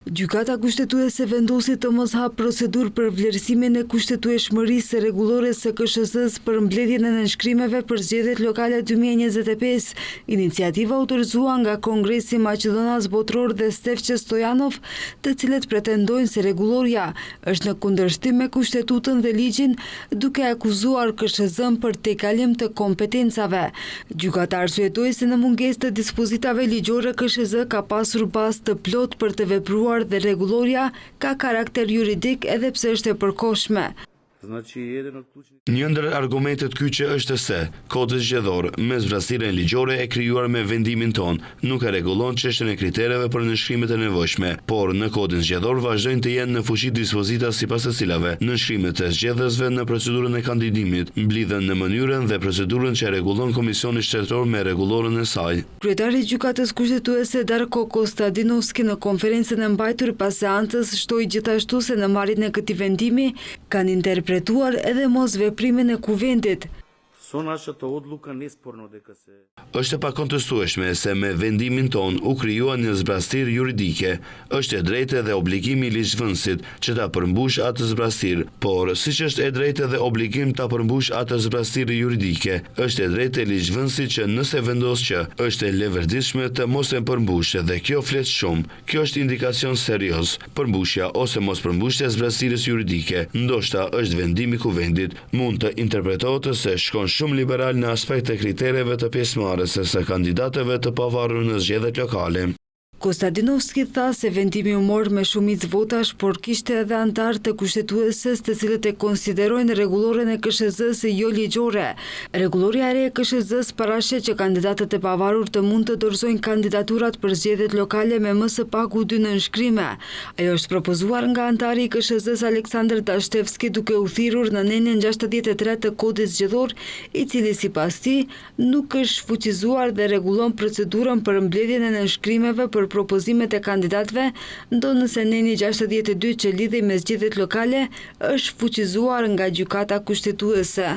Gjykata kushtetuese vendosi të mos hap procedurë për vlerësimin e kushtetueshmërisë rregullore së KSZ-s për mbledhjen e nënshkrimeve për zgjedhjet lokale 2025. Iniciativa autorizuar nga Kongresi Maqedonas Botror dhe Stefçe Stojanov, të cilët pretendojnë se rregulloria është në kundërshtim me kushtetutën dhe ligjin, duke akuzuar KSZ-n për tejkalim të kompetencave. Gjykata arsyetoi se në mungesë të dispozitave ligjore KSZ ka pasur bazë të plotë për të vepruar dhe rregulloria ka karakter juridik edhe pse është e përkohshme. Një ndër argumentet kyçe është se kodit zgjedhor me zvrastirjen ligjore e krijuar me vendimin ton nuk e rregullon çështjen e kritereve për nënshkrimet e nevojshme, por në kodin zgjedhor vazhdojnë të jenë në fuqi dispozita sipas të cilave nënshkrimet e zgjedhësve në procedurën e kandidimit mblidhen në mënyrën dhe procedurën që rregullon Komisioni Shtetëror me rregullorën e saj. Kryetari i Gjykatës Kushtetuese Darko Kostadinovski në konferencën e mbajtur pas seancës shtoi gjithashtu se në marrjen e këtij vendimi kanë interpretuar edhe mos veprimin e kuvendit. Është e pakontestueshme se me vendimin ton u krijua një zbrastir juridike. Është e drejtë dhe obligimi i ligjvënësit që ta përmbush atë zbrastir, por siç është e drejtë dhe obligim ta përmbush atë zbrastir juridike, është e drejtë e ligjvënësit që nëse vendos që është e levërditshme të mos e përmbushë dhe kjo flet shumë. Kjo është indikacion serioz. Përmbushja ose mos përmbushja e zbrastirës juridike, ndoshta është vendim i kuvendit, mund të interpretohet se shkon shumë liberal në aspekt të kritereve të pjesëmarrëse së kandidatëve të pavarur në zgjedhjet lokale. Kostadinovski tha se vendimi u mor me shumicë votash, por kishte edhe antar të kushtetueses të cilët e konsiderojnë rregulloren e KSZ-s jo ligjore. Rregulloria e re e KSZ-s paraqet që kandidatët e pavarur të mund të dorëzojnë kandidaturat për zgjedhjet lokale me më së paku 2 nënshkrime. Ajo është propozuar nga antari i KSZ-s Aleksandr Tashtevski duke u thirrur në nenën 63 të kodit zgjedhor, i cili sipas tij nuk është fuqizuar dhe rregullon procedurën për mbledhjen e nënshkrimeve për propozimet e kandidatëve, ndonëse neni 62 që lidhej me zgjedhjet lokale është fuqizuar nga Gjykata Kushtetuese.